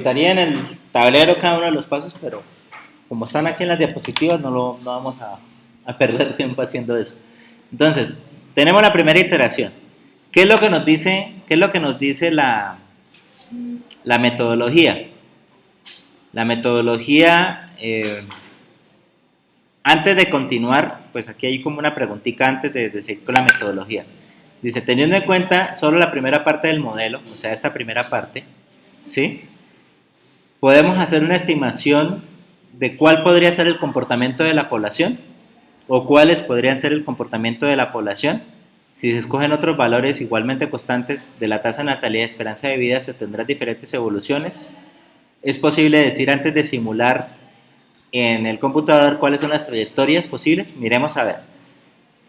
Estaría en el tablero cada uno de los pasos, pero como están aquí en las diapositivas, no vamos a perder tiempo haciendo eso. Entonces, tenemos la primera iteración. ¿Qué es lo que nos dice, la metodología? La metodología, antes de continuar, pues aquí hay como una preguntita antes de seguir con la metodología. Dice, teniendo en cuenta solo la primera parte del modelo, o sea, esta primera parte, ¿sí? Podemos hacer una estimación de cuál podría ser el comportamiento de la población o cuáles podrían ser el comportamiento de la población. Si se escogen otros valores igualmente constantes de la tasa de natalidad y esperanza de vida, se obtendrán diferentes evoluciones. Es posible decir antes de simular en el computador cuáles son las trayectorias posibles. Miremos a ver.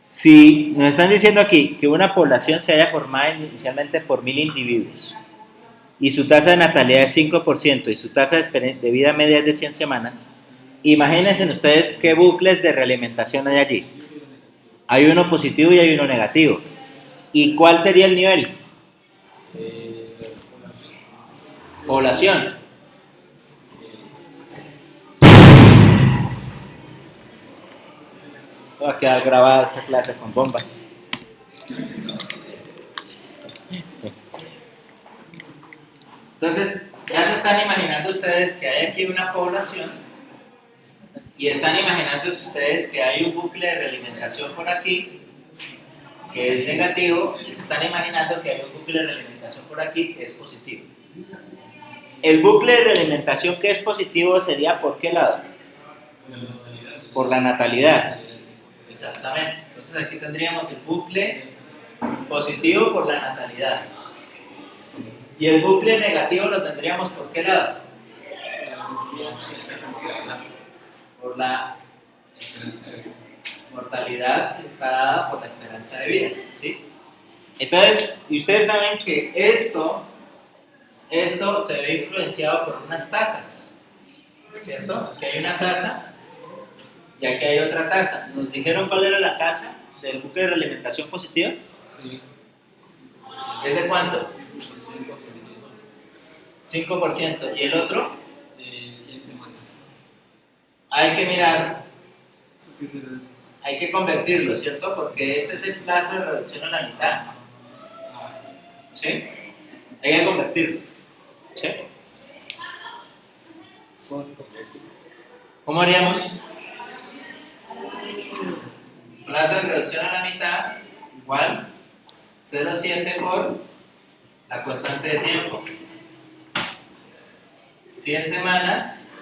Si nos están diciendo aquí que una población se haya formado inicialmente por 1000 individuos y su tasa de natalidad es 5% y su tasa de vida media es de 100 semanas, imagínense ustedes qué bucles de realimentación hay allí. Hay uno positivo y hay uno negativo. ¿Y cuál sería el nivel? Población. Va a quedar grabada esta clase con bombas. Entonces, ya se están imaginando ustedes que hay aquí una población y están imaginándose ustedes que hay un bucle de realimentación por aquí que es negativo y se están imaginando que hay un bucle de realimentación por aquí que es positivo. El bucle de realimentación que es positivo sería ¿por qué lado? Por la natalidad. Exactamente. Entonces aquí tendríamos el bucle positivo por la natalidad. Y el bucle negativo lo tendríamos ¿por qué lado? Por la mortalidad que está dada por la esperanza de vida, ¿sí? Entonces, y ustedes saben que esto se ve influenciado por unas tasas, ¿cierto? Aquí hay una tasa y aquí hay otra tasa. ¿Nos dijeron cuál era la tasa del bucle de realimentación positiva? Sí. ¿Es de cuánto? 5%. ¿Y el otro? 100 semanas. Hay que mirar, hay que convertirlo, ¿cierto? Porque este es el plazo de reducción a la mitad. ¿Sí? Hay que convertirlo. ¿Sí? ¿Cómo haríamos? Plazo de reducción a la mitad igual 0,7 por la constante de tiempo. 100 semanas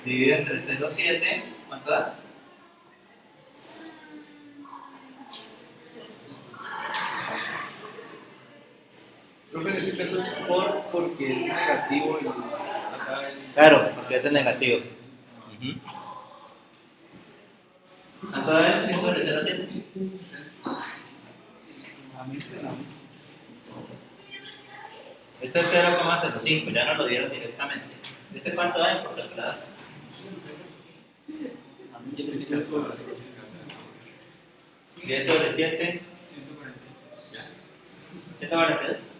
dividido entre 0,7, ¿cuánto da? Profe, en ese caso es porque es negativo y acá Claro, porque es el negativo. ¿A todo eso 100 sobre 0,7? Este es 0,05, ya nos lo dieron directamente. ¿Este cuánto hay por calculador? 10 sobre 7. 142.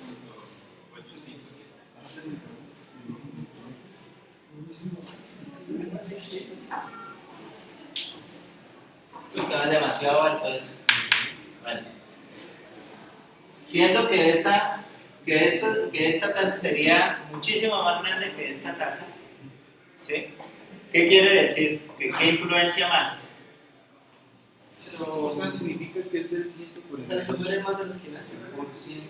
Estaba demasiado alto eso. Bueno. Siendo que esta tasa sería muchísimo más grande que esta tasa, ¿sí? ¿Qué quiere decir? ¿Qué influencia más? Pero, o sea, significa que es del 100%. O sea, se mueren más de los que nacen por 100.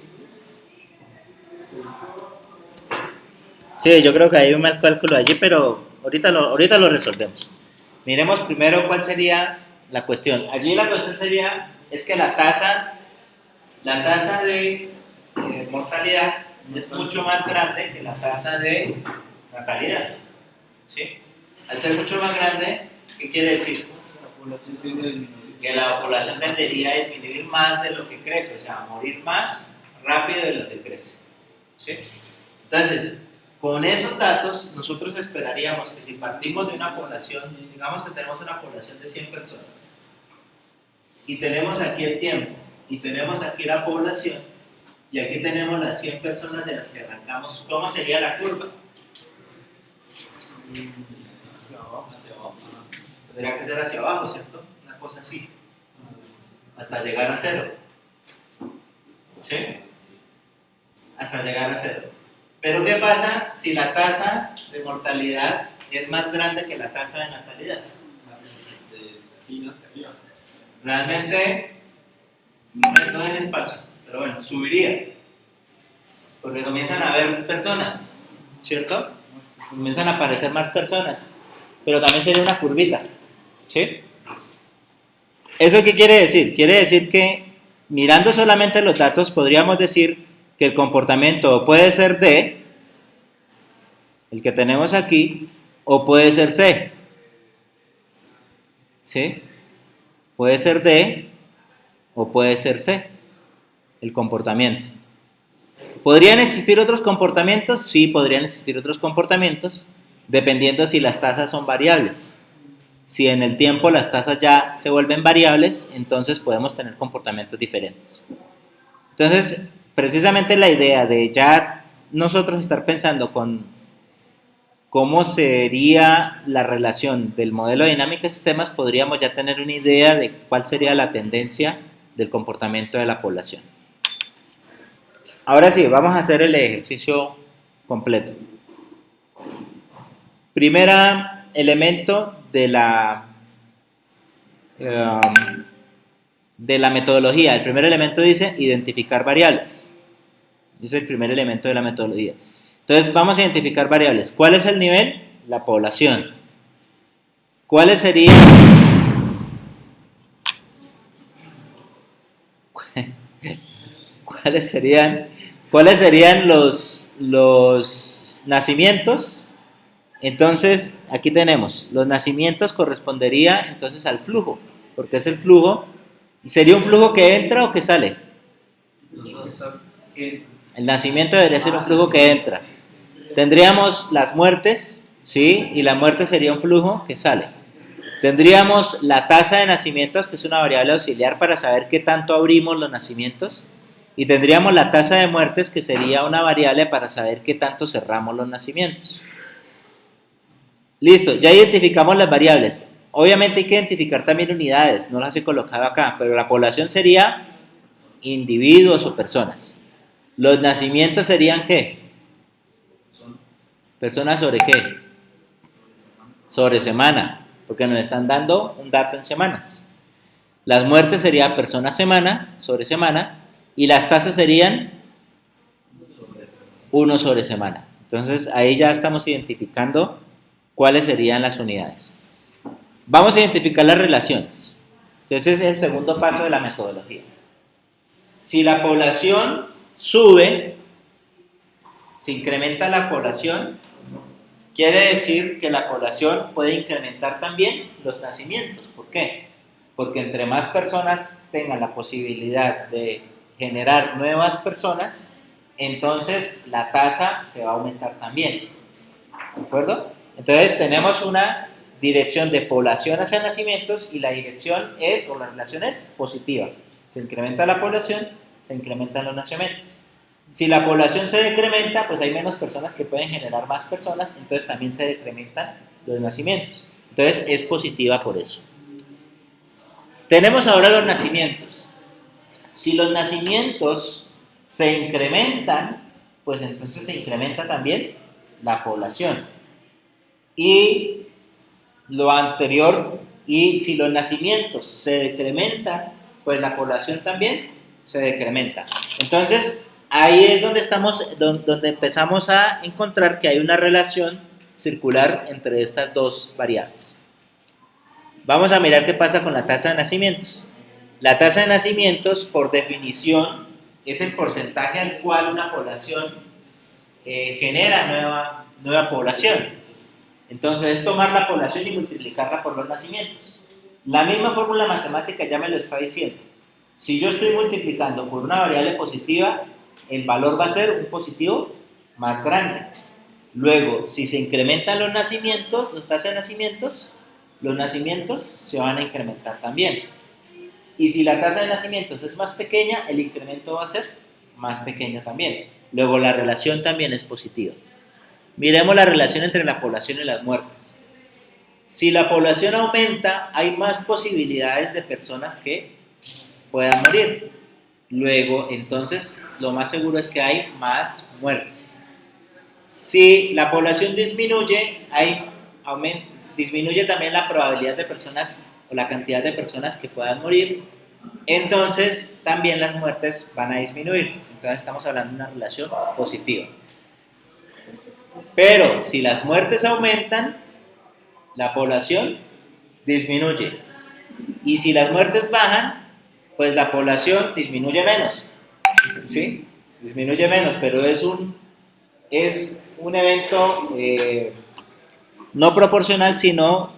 Sí, yo creo que hay un mal cálculo allí, pero ahorita lo resolvemos. Miremos primero cuál sería la cuestión. Allí la cuestión es que la tasa de mortalidad es mucho más grande que la tasa de natalidad. ¿Sí? Al ser mucho más grande, ¿qué quiere decir? Que la población tendería a disminuir más de lo que crece, o sea, a morir más rápido de lo que crece. ¿Sí? Entonces, con esos datos, nosotros esperaríamos que si partimos de una población, digamos que tenemos una población de 100 personas, y tenemos aquí el tiempo, y tenemos aquí la población, y aquí tenemos las 100 personas de las que arrancamos, ¿cómo sería la curva? Hacia abajo. Tendría que ser hacia abajo, ¿cierto? Una cosa así. Hasta llegar a cero. ¿Sí? Hasta llegar a cero. Pero ¿qué pasa si la tasa de mortalidad es más grande que la tasa de natalidad? Realmente no hay espacio, pero bueno, subiría. Porque comienzan a haber personas, ¿cierto? Comienzan a aparecer más personas. Pero también sería una curvita, ¿sí? ¿Eso qué quiere decir? Quiere decir que mirando solamente los datos podríamos decir que el comportamiento puede ser D, el que tenemos aquí, o puede ser C. ¿Sí? Puede ser D o puede ser C, el comportamiento. ¿Podrían existir otros comportamientos? Sí, podrían existir otros comportamientos, dependiendo si las tasas son variables. Si en el tiempo las tasas ya se vuelven variables, entonces podemos tener comportamientos diferentes. Entonces, precisamente la idea de ya nosotros estar pensando con cómo sería la relación del modelo de dinámica de sistemas, podríamos ya tener una idea de cuál sería la tendencia del comportamiento de la población. Ahora sí, vamos a hacer el ejercicio completo. Primer elemento de la metodología. El primer elemento dice identificar variables. Ese es el primer elemento de la metodología. Entonces vamos a identificar variables. ¿Cuál es el nivel? La población. ¿Cuáles serían los nacimientos? Entonces, aquí tenemos, los nacimientos correspondería entonces al flujo, porque es el flujo. ¿Sería un flujo que entra o que sale? El nacimiento debería ser un flujo que entra. Tendríamos las muertes, ¿sí? Y la muerte sería un flujo que sale. Tendríamos la tasa de nacimientos, que es una variable auxiliar para saber qué tanto abrimos los nacimientos. Y tendríamos la tasa de muertes, que sería una variable para saber qué tanto cerramos los nacimientos. Listo, ya identificamos las variables. Obviamente hay que identificar también unidades, no las he colocado acá, pero la población sería individuos o personas. Los nacimientos serían ¿qué? ¿Personas sobre qué? Sobre semana, porque nos están dando un dato en semanas. Las muertes serían personas semana, sobre semana, y las tasas serían 1 sobre semana. Entonces ahí ya estamos identificando cuáles serían las unidades. Vamos a identificar las relaciones. Entonces ese es el segundo paso de la metodología. Si la población sube, se incrementa la población, quiere decir que la población puede incrementar también los nacimientos. ¿Por qué? Porque entre más personas tengan la posibilidad de generar nuevas personas, entonces la tasa se va a aumentar también. ¿De acuerdo? Entonces tenemos una dirección de población hacia nacimientos y la dirección es, o la relación es positiva. Se incrementa la población, se incrementan los nacimientos. Si la población se decrementa, pues hay menos personas que pueden generar más personas, entonces también se decrementan los nacimientos. Entonces es positiva por eso. Tenemos ahora los nacimientos. Si los nacimientos se incrementan, pues entonces se incrementa también la población. Y lo anterior, y si los nacimientos se decrementan, pues la población también se decrementa. Entonces, ahí es donde empezamos a encontrar que hay una relación circular entre estas dos variables. Vamos a mirar qué pasa con la tasa de nacimientos. La tasa de nacimientos, por definición, es el porcentaje al cual una población genera nueva población. Entonces, es tomar la población y multiplicarla por los nacimientos. La misma fórmula matemática ya me lo está diciendo. Si yo estoy multiplicando por una variable positiva, el valor va a ser un positivo más grande. Luego, si se incrementan los nacimientos, las tasas de nacimientos, los nacimientos se van a incrementar también. Y si la tasa de nacimientos es más pequeña, el incremento va a ser más pequeño también. Luego, la relación también es positiva. Miremos la relación entre la población y las muertes. Si la población aumenta, hay más posibilidades de personas que puedan morir. Luego, entonces, lo más seguro es que hay más muertes. Si la población disminuye, disminuye también la probabilidad de personas o la cantidad de personas que puedan morir. Entonces, también las muertes van a disminuir. Entonces, estamos hablando de una relación positiva. Pero si las muertes aumentan, la población disminuye. Y si las muertes bajan, pues la población disminuye menos. ¿Sí? Disminuye menos, pero es un evento no proporcional, sino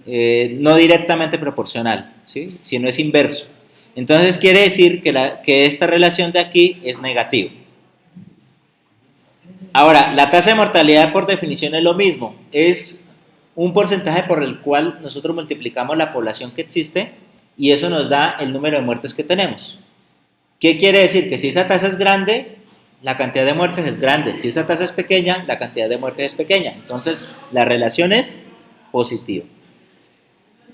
no directamente proporcional, ¿sí? Sino es inverso. Entonces quiere decir que esta relación de aquí es negativa. Ahora, la tasa de mortalidad por definición es lo mismo, es un porcentaje por el cual nosotros multiplicamos la población que existe y eso nos da el número de muertes que tenemos. ¿Qué quiere decir? Que si esa tasa es grande, la cantidad de muertes es grande. Si esa tasa es pequeña, la cantidad de muertes es pequeña. Entonces, la relación es positiva.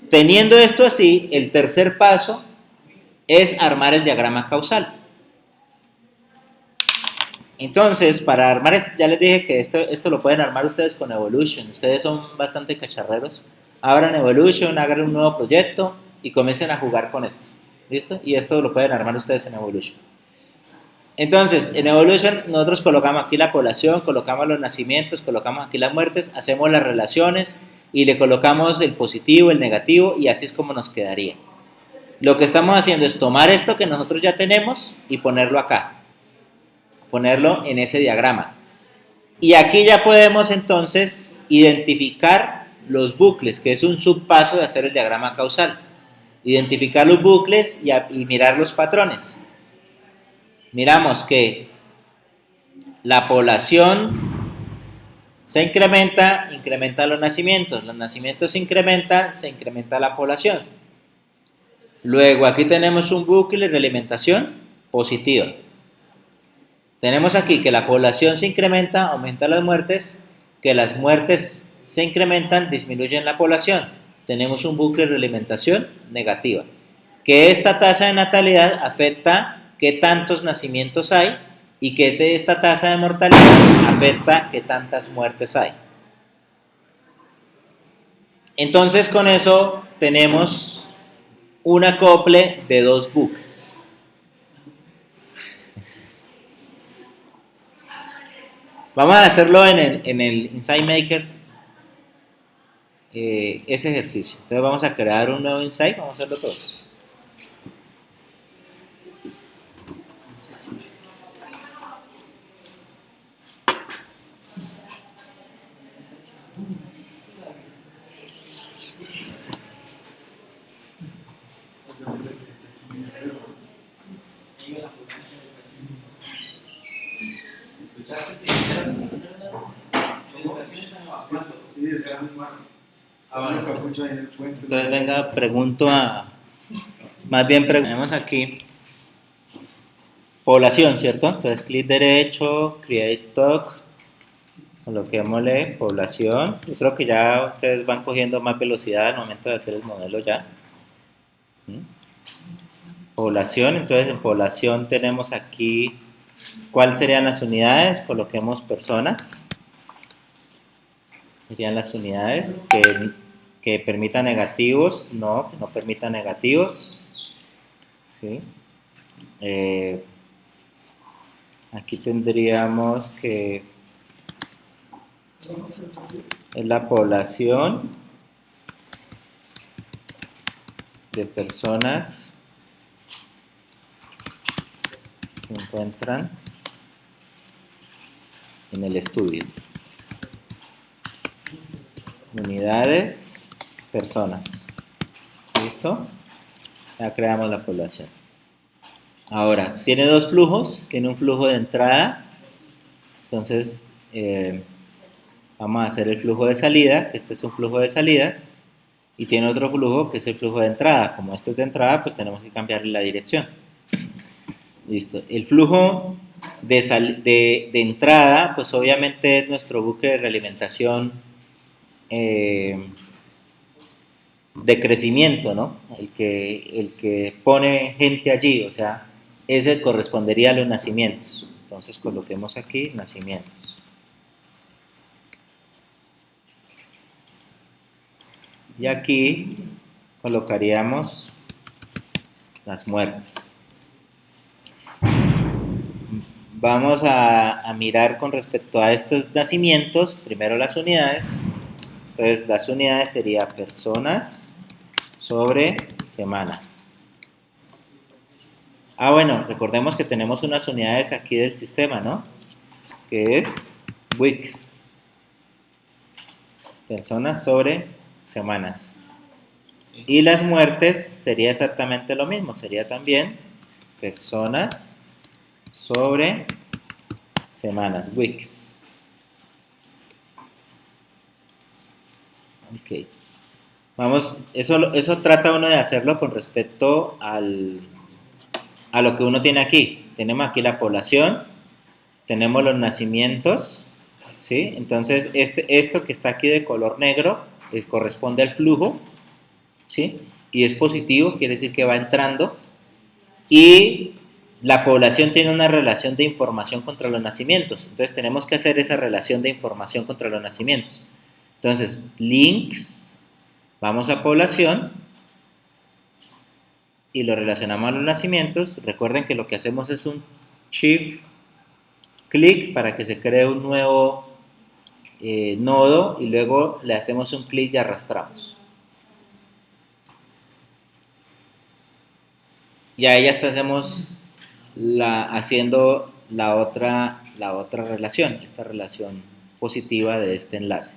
Teniendo esto así, el tercer paso es armar el diagrama causal. Entonces, para armar esto, ya les dije que esto lo pueden armar ustedes con Evolution. Ustedes son bastante cacharreros. Abran Evolution, hagan un nuevo proyecto y comiencen a jugar con esto. ¿Listo? Y esto lo pueden armar ustedes en Evolution. Entonces, en Evolution nosotros colocamos aquí la población, colocamos los nacimientos, colocamos aquí las muertes, hacemos las relaciones y le colocamos el positivo, el negativo y así es como nos quedaría. Lo que estamos haciendo es tomar esto que nosotros ya tenemos y ponerlo acá. Ponerlo en ese diagrama. Y aquí ya podemos entonces identificar los bucles, que es un subpaso de hacer el diagrama causal. Identificar los bucles y mirar los patrones. Miramos que la población se incrementa los nacimientos se incrementa la población. Luego aquí tenemos un bucle de alimentación positiva. Tenemos aquí que la población se incrementa, aumenta las muertes, que las muertes se incrementan, disminuyen la población. Tenemos un bucle de alimentación negativa. Que esta tasa de natalidad afecta qué tantos nacimientos hay y que esta tasa de mortalidad afecta qué tantas muertes hay. Entonces con eso tenemos un acople de dos bucles. Vamos a hacerlo en el Insight Maker, ese ejercicio. Entonces vamos a crear un nuevo Insight, vamos a hacerlo todos. ¿Escuchaste? Sí, está muy mal. Los capuchos ahí en el puente. Entonces venga, tenemos aquí población, ¿cierto? Entonces clic derecho, create stock, coloquémosle población. Yo creo que ya ustedes van cogiendo más velocidad al momento de hacer el modelo ya. Población, entonces en población tenemos aquí, ¿cuáles serían las unidades? Coloquemos personas. Serían las unidades que permitan negativos, no, que no permitan negativos. ¿Sí? Aquí tendríamos que es la población de personas que se encuentran en el estudio. Unidades, personas. ¿Listo? Ya creamos la población. Ahora, tiene dos flujos. Tiene un flujo de entrada. Entonces, vamos a hacer el flujo de salida, que este es un flujo de salida. Y tiene otro flujo, que es el flujo de entrada. Como este es de entrada, pues tenemos que cambiarle la dirección. Listo. El flujo de entrada, pues obviamente es nuestro buque de realimentación de crecimiento, ¿no? El que pone gente allí, o sea, ese correspondería a los nacimientos. Entonces coloquemos aquí nacimientos. Y aquí colocaríamos las muertes. Vamos a mirar con respecto a estos nacimientos, primero las unidades. Entonces las unidades serían personas sobre semana. Ah, bueno, recordemos que tenemos unas unidades aquí del sistema, ¿no? Que es weeks. Personas sobre semanas. Y las muertes sería exactamente lo mismo, sería también personas sobre semanas, weeks. Ok. Vamos, eso trata uno de hacerlo con respecto a lo que uno tiene aquí. Tenemos aquí la población, tenemos los nacimientos, ¿sí? Entonces, esto que está aquí de color negro corresponde al flujo, ¿sí? Y es positivo, quiere decir que va entrando. Y la población tiene una relación de información contra los nacimientos. Entonces, tenemos que hacer esa relación de información contra los nacimientos. Entonces, links, vamos a población y lo relacionamos a los nacimientos. Recuerden que lo que hacemos es un shift clic para que se cree un nuevo nodo y luego le hacemos un clic y arrastramos. Y ahí ya estamos haciendo la otra relación, esta relación positiva de este enlace.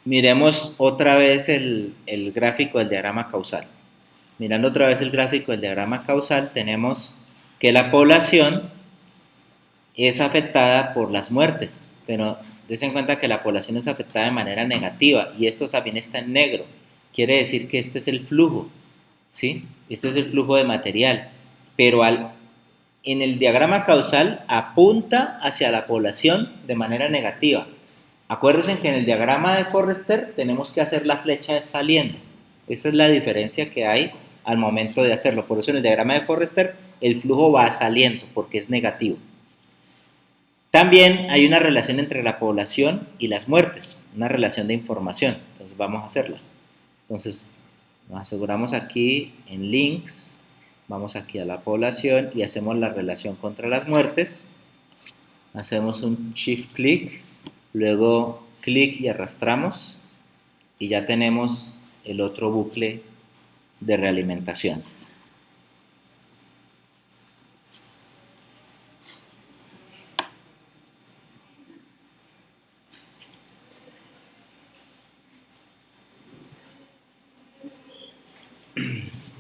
Miremos otra vez el gráfico del diagrama causal. Mirando otra vez el gráfico del diagrama causal, tenemos que la población es afectada por las muertes, pero dense en cuenta que la población es afectada de manera negativa y esto también está en negro. Quiere decir que este es el flujo, ¿sí? Este es el flujo de material, pero en el diagrama causal apunta hacia la población de manera negativa. Acuérdense que en el diagrama de Forrester tenemos que hacer la flecha saliendo. Esa es la diferencia que hay al momento de hacerlo. Por eso en el diagrama de Forrester el flujo va saliendo porque es negativo. También hay una relación entre la población y las muertes, una relación de información. Entonces vamos a hacerla. Entonces nos aseguramos aquí en links, vamos aquí a la población y hacemos la relación contra las muertes. Hacemos un shift clic, luego clic y arrastramos y ya tenemos el otro bucle de realimentación.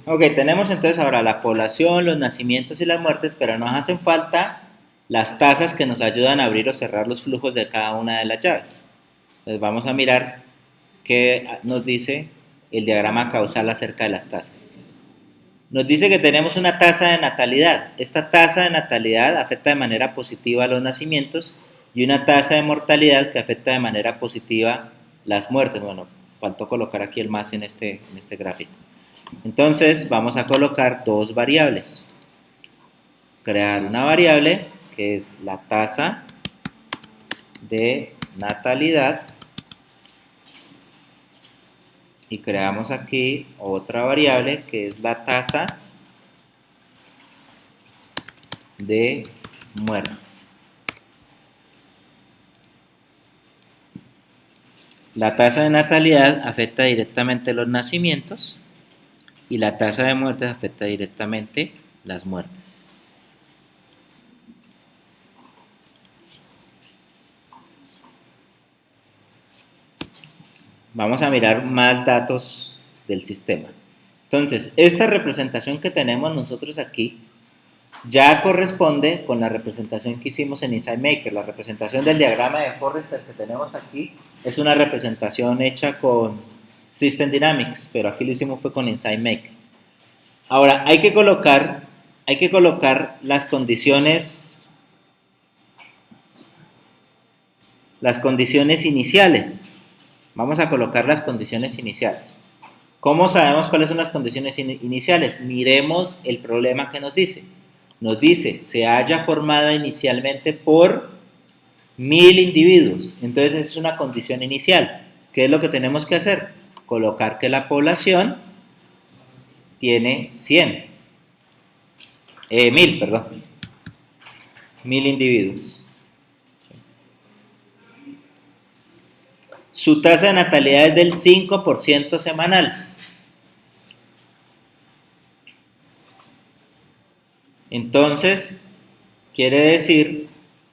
Ok, tenemos entonces ahora la población, los nacimientos y las muertes, pero nos hacen falta las tasas que nos ayudan a abrir o cerrar los flujos de cada una de las llaves. Entonces vamos a mirar qué nos dice el diagrama causal acerca de las tasas. Nos dice que tenemos una tasa de natalidad. Esta tasa de natalidad afecta de manera positiva a los nacimientos y una tasa de mortalidad que afecta de manera positiva las muertes. Bueno, faltó colocar aquí el más en este gráfico. Entonces vamos a colocar dos variables. Crear una variable que es la tasa de natalidad y creamos aquí otra variable que es la tasa de muertes. La tasa de natalidad afecta directamente los nacimientos y la tasa de muertes afecta directamente las muertes. Vamos a mirar más datos del sistema. Entonces, esta representación que tenemos nosotros aquí ya corresponde con la representación que hicimos en InsightMaker. La representación del diagrama de Forrester que tenemos aquí es una representación hecha con System Dynamics, pero aquí lo hicimos fue con Insight Maker. Ahora, hay que colocar las condiciones iniciales. Vamos a colocar las condiciones iniciales. ¿Cómo sabemos cuáles son las condiciones iniciales? Miremos el problema que nos dice. Nos dice, se halla formada inicialmente por 1000 individuos. Entonces, esa es una condición inicial. ¿Qué es lo que tenemos que hacer? Colocar que la población tiene 1000 individuos. Su tasa de natalidad es del 5% semanal. Entonces, quiere decir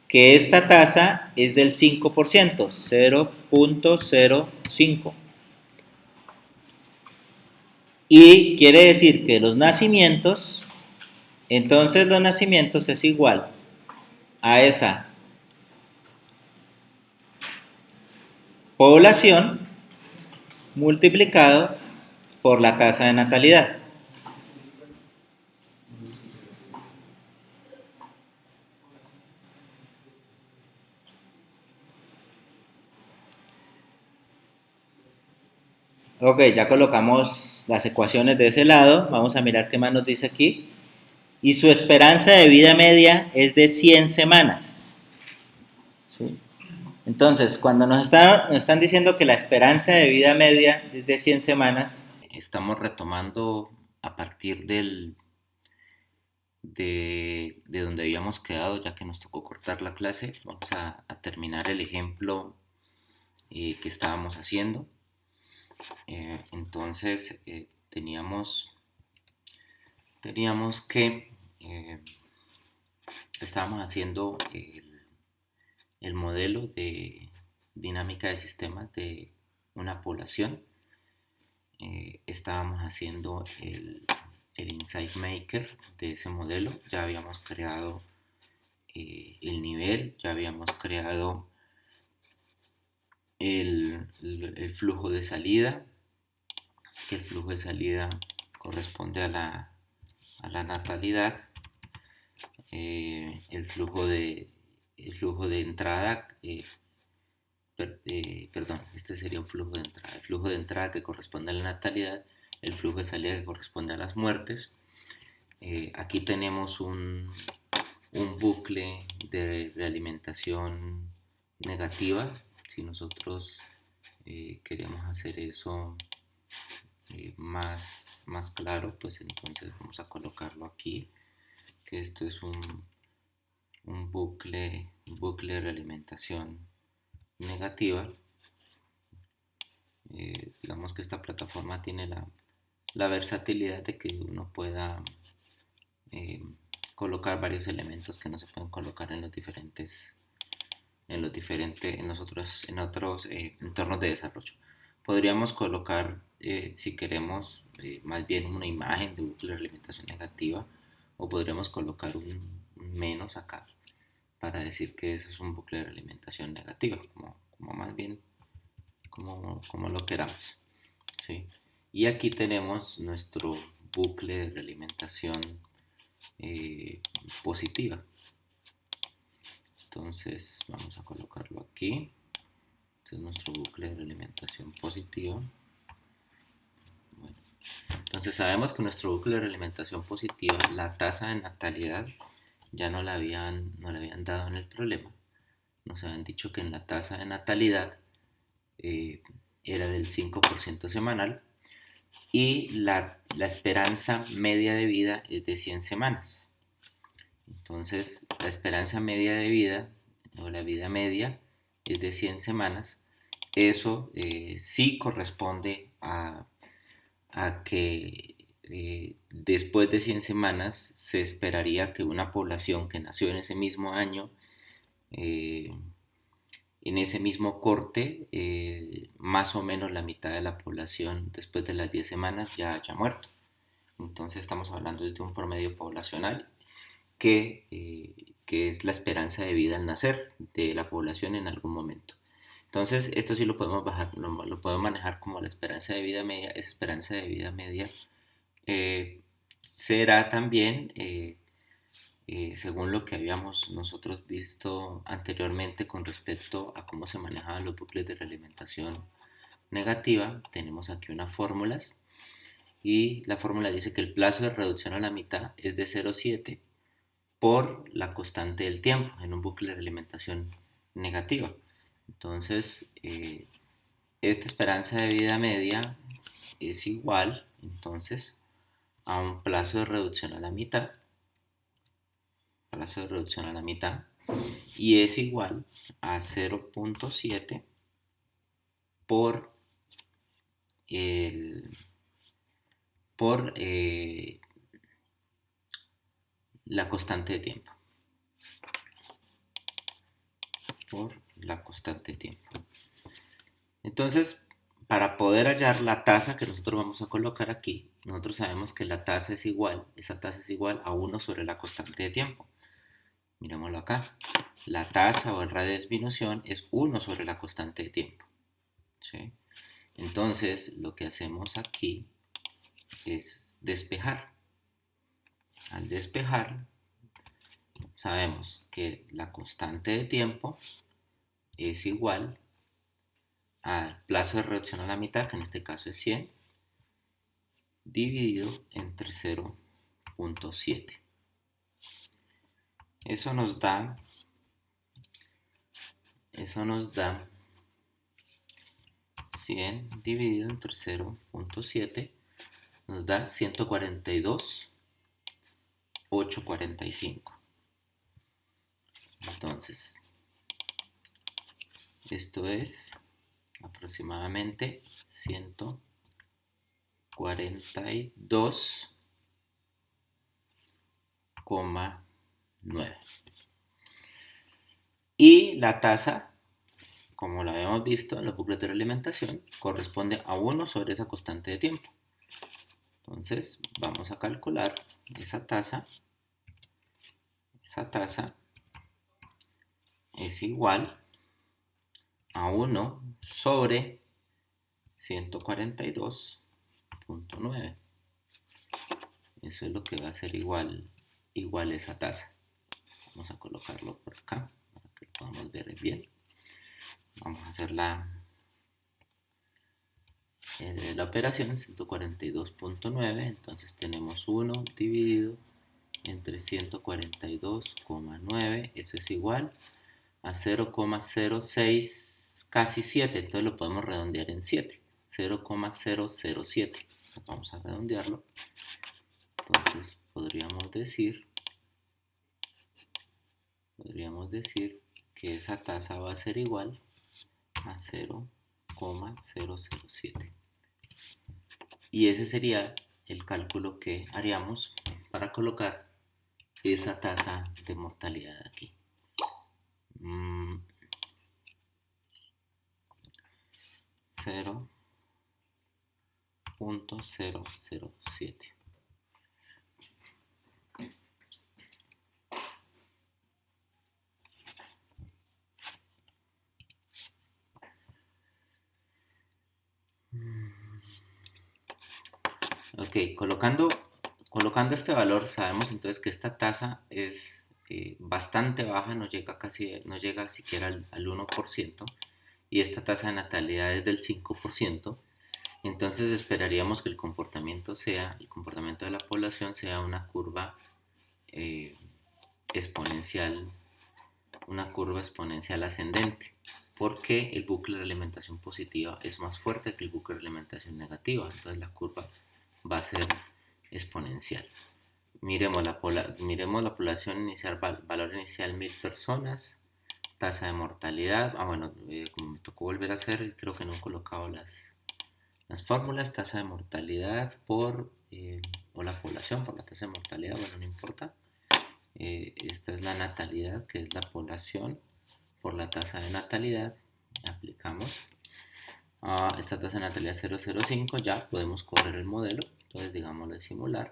que esta tasa es del 5%, 0.05. Y quiere decir que los nacimientos, entonces los nacimientos es igual a esa población multiplicado por la tasa de natalidad. Ok, ya colocamos las ecuaciones de ese lado. Vamos a mirar qué más nos dice aquí. Y su esperanza de vida media es de 100 semanas. ¿Sí? Entonces, cuando nos están diciendo que la esperanza de vida media es de 100 semanas, estamos retomando a partir de donde habíamos quedado, ya que nos tocó cortar la clase. Vamos a terminar el ejemplo que estábamos haciendo. Entonces teníamos que estábamos haciendo el modelo de dinámica de sistemas de una población. Estábamos haciendo el Insight Maker de ese modelo. Ya habíamos creado el nivel, ya habíamos creado el flujo de salida, que el flujo de salida corresponde a la natalidad, el flujo de entrada, este sería un flujo de entrada, el flujo de entrada que corresponde a la natalidad, el flujo de salida que corresponde a las muertes. Aquí tenemos un bucle de realimentación negativa. Si nosotros queremos hacer eso más claro, pues entonces vamos a colocarlo aquí, que esto es un bucle de realimentación negativa. Digamos que esta plataforma tiene la versatilidad de que uno pueda colocar varios elementos que no se pueden colocar en otros entornos de desarrollo. Podríamos colocar, si queremos, más bien una imagen de bucle de realimentación negativa, o podríamos colocar un menos acá para decir que eso es un bucle de realimentación negativa, como más bien como lo queramos, ¿sí? Y aquí tenemos nuestro bucle de realimentación positiva. Entonces vamos a colocarlo aquí. Este es nuestro bucle de realimentación positiva. Bueno, entonces sabemos que nuestro bucle de realimentación positiva, la tasa de natalidad, ya no la habían dado en el problema. Nos habían dicho que en la tasa de natalidad era del 5% semanal, y la esperanza media de vida es de 100 semanas. Entonces, la esperanza media de vida, o la vida media, es de 100 semanas. Eso sí corresponde a que después de 100 semanas se esperaría que una población que nació en ese mismo año, en ese mismo corte, más o menos la mitad de la población después de las 10 semanas ya haya muerto. Entonces estamos hablando desde un promedio poblacional que es la esperanza de vida al nacer de la población en algún momento. Entonces, esto sí lo podemos bajar, lo podemos manejar como la esperanza de vida media. Esa esperanza de vida media eh, será también, según lo que habíamos nosotros visto anteriormente con respecto a cómo se manejaban los bucles de realimentación negativa, tenemos aquí unas fórmulas y la fórmula dice que el plazo de reducción a la mitad es de 0,7 por la constante del tiempo en un bucle de realimentación negativa. Entonces, esta esperanza de vida media es igual entonces a un plazo de reducción a la mitad, y es igual a 0,7 por el por la constante de tiempo. Entonces, para poder hallar la tasa que nosotros vamos a colocar aquí, nosotros sabemos que la tasa es igual, esa tasa es igual a 1 sobre la constante de tiempo. Miremoslo acá. La tasa o el radio de disminución es 1 sobre la constante de tiempo. ¿Sí? Entonces, lo que hacemos aquí es despejar. Al despejar, sabemos que la constante de tiempo es igual al plazo de reducción a la mitad, que en este caso es 100, dividido entre 0,7. Eso nos da 100 dividido entre 0,7, nos da 142,845. Entonces, esto es aproximadamente 142,9. Y la tasa, como la habíamos visto en los bucles de realimentación, corresponde a 1 sobre esa constante de tiempo. Entonces, vamos a calcular esa tasa. Esa tasa es igual a 1 sobre 142,9. Eso es lo que va a ser igual esa tasa. Vamos a colocarlo por acá para que lo podamos ver bien. Vamos a hacer la operación 142,9. Entonces tenemos 1 dividido entre 142,9. Eso es igual a 0,06, casi 7. Entonces lo podemos redondear en 7. 0,007. Vamos a redondearlo. Entonces podríamos decir que esa tasa va a ser igual a 0,007. Y ese sería el cálculo que haríamos para colocar esa tasa de mortalidad aquí. 0,007. Ok, colocando este valor, sabemos entonces que esta tasa es bastante baja, no llega siquiera al 1%, y esta tasa de natalidad es del 5%. Entonces esperaríamos que el comportamiento de la población sea una curva exponencial ascendente, porque el bucle de alimentación positiva es más fuerte que el bucle de alimentación negativa. Entonces la curva va a ser exponencial. Miremos la población inicial, valor inicial 1000 personas, tasa de mortalidad. Bueno, como me tocó volver a hacer, creo que no he colocado las fórmulas. Tasa de mortalidad o la población por la tasa de mortalidad, bueno, no importa. Esta es la natalidad, que es la población por la tasa de natalidad. Aplicamos esta tasa de natalidad 0,05. Ya podemos correr el modelo. Entonces, digámoslo de simular.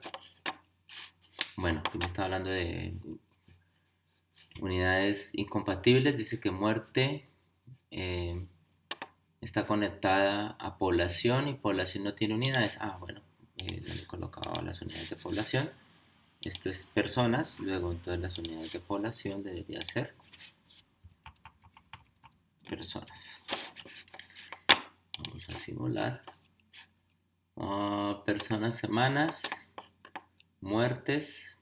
Bueno, aquí me está hablando de unidades incompatibles. Dice que muerte está conectada a población y población no tiene unidades. Bueno, le colocaba las unidades de población. Esto es personas, luego entonces las unidades de población debería ser personas. Vamos a simular. Personas, semanas, muertes,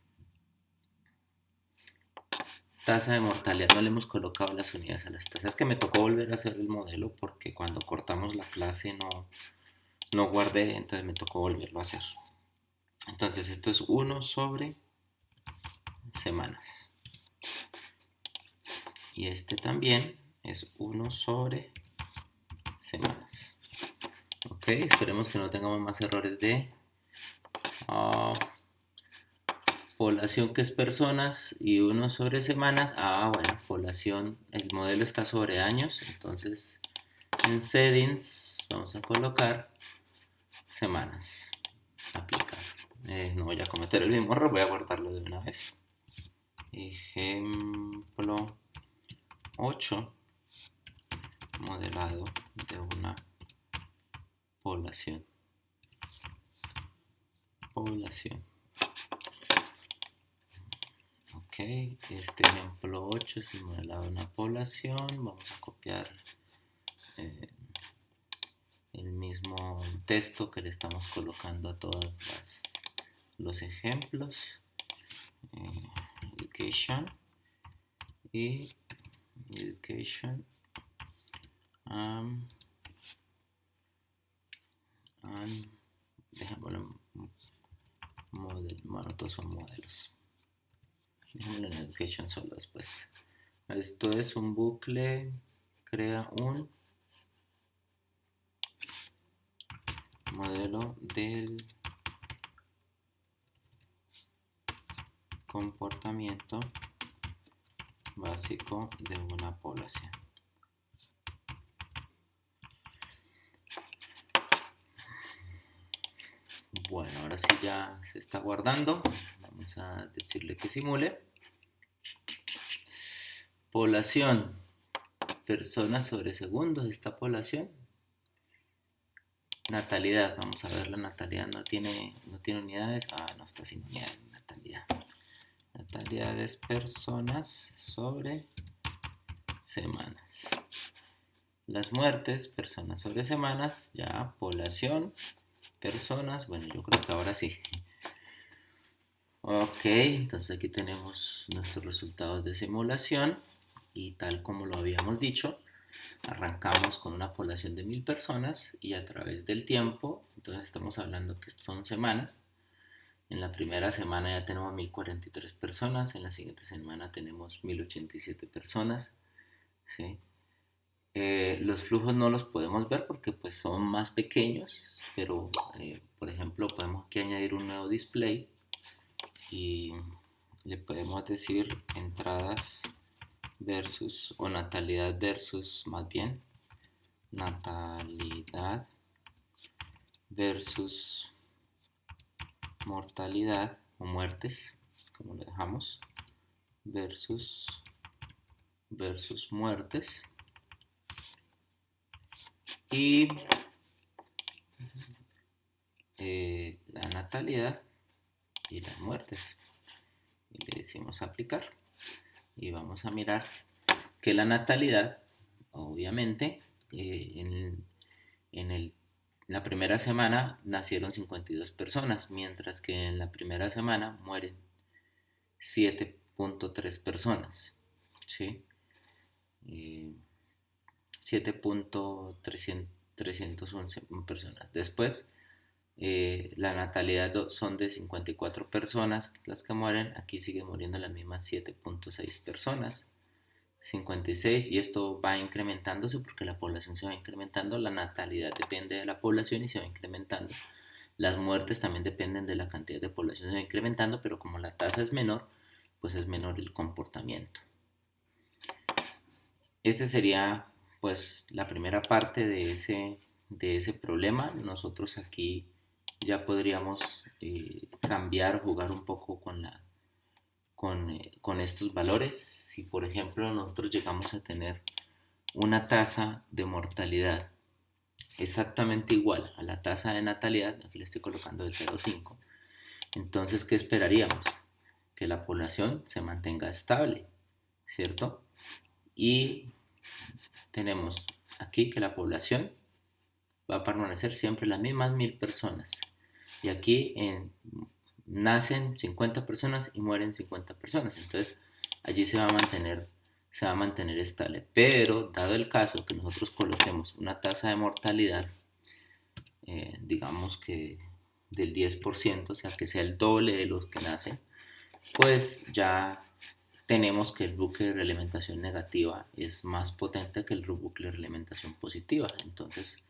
tasa de mortalidad. No le hemos colocado las unidades a las tasas. Es que me tocó volver a hacer el modelo porque cuando cortamos la clase no guardé, entonces me tocó volverlo a hacer. Entonces esto es 1 sobre semanas. Y este también es 1 sobre semanas. Ok, esperemos que no tengamos más errores de población, que es personas, y 1 sobre semanas. Bueno, población, el modelo está sobre años, entonces en settings vamos a colocar semanas, aplicar. No voy a cometer el mismo error, voy a guardarlo de una vez. Ejemplo 8, modelado de una población. Ok, este ejemplo 8 es el modelado de una población. Vamos a copiar el mismo texto que le estamos colocando a todos los ejemplos. Education y education dejémoslo bueno, todos son modelos. Dejémoslo en education solo después. Esto es un bucle, crea un modelo del comportamiento básico de una población. Bueno, ahora sí ya se está guardando. Vamos a decirle que simule. Población, personas sobre segundos, esta población. Natalidad, vamos a ver, la natalidad no tiene unidades. No está sin unidades, natalidad. Natalidad es personas sobre semanas. Las muertes, personas sobre semanas, ya, población, personas, bueno, yo creo que ahora sí. Ok, entonces aquí tenemos nuestros resultados de simulación y tal como lo habíamos dicho, arrancamos con una población de 1000 personas y a través del tiempo, entonces estamos hablando que son semanas. En la primera semana ya tenemos 1043 personas, en la siguiente semana tenemos 1087 personas, ¿sí? Los flujos no los podemos ver porque pues son más pequeños, pero por ejemplo podemos aquí añadir un nuevo display y le podemos decir entradas versus, o natalidad versus, más bien, natalidad versus mortalidad o muertes, como lo dejamos, versus muertes, y la natalidad y las muertes, y le decimos aplicar y vamos a mirar que la natalidad, obviamente, en la primera semana nacieron 52 personas, mientras que en la primera semana mueren 7.3 personas, ¿sí? 7.311 personas. Después, la natalidad son de 54 personas las que mueren. Aquí siguen muriendo las mismas 7.6 personas. 56, y esto va incrementándose porque la población se va incrementando, la natalidad depende de la población y se va incrementando. Las muertes también dependen de la cantidad de población, se va incrementando, pero como la tasa es menor, pues es menor el comportamiento. Este sería pues la primera parte de ese problema. Nosotros aquí ya podríamos cambiar, jugar un poco con estos valores. Si por ejemplo nosotros llegamos a tener una tasa de mortalidad exactamente igual a la tasa de natalidad, aquí le estoy colocando de 0,5, entonces, ¿qué esperaríamos? Que la población se mantenga estable, ¿cierto? Y tenemos aquí que la población va a permanecer siempre las mismas 1000 personas. Y aquí nacen 50 personas y mueren 50 personas. Entonces, allí se va a mantener estable. Pero, dado el caso que nosotros coloquemos una tasa de mortalidad, digamos que del 10%, o sea, que sea el doble de los que nacen, pues ya tenemos que el bucle de realimentación negativa es más potente que el bucle de realimentación positiva. Entonces,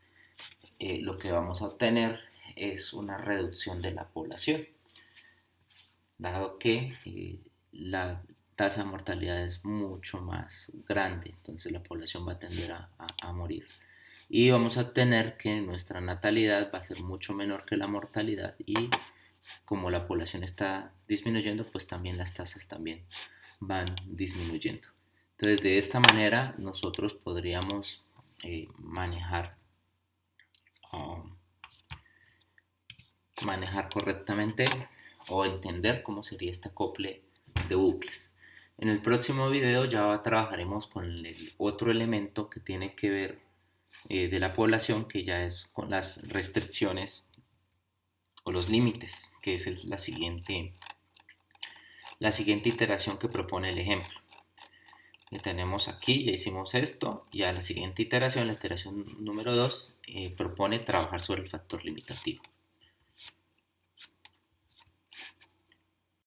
lo que vamos a obtener es una reducción de la población, dado que la tasa de mortalidad es mucho más grande, entonces la población va a tender a morir. Y vamos a obtener que nuestra natalidad va a ser mucho menor que la mortalidad, y como la población está disminuyendo, pues también las tasas también van disminuyendo. Entonces, de esta manera nosotros podríamos manejar correctamente o entender cómo sería este acople de bucles. En el próximo video ya trabajaremos con el otro elemento que tiene que ver de la población, que ya es con las restricciones o los límites, que es la siguiente iteración que propone el ejemplo. Que tenemos aquí, ya hicimos esto, ya la siguiente iteración, la iteración número 2, propone trabajar sobre el factor limitativo.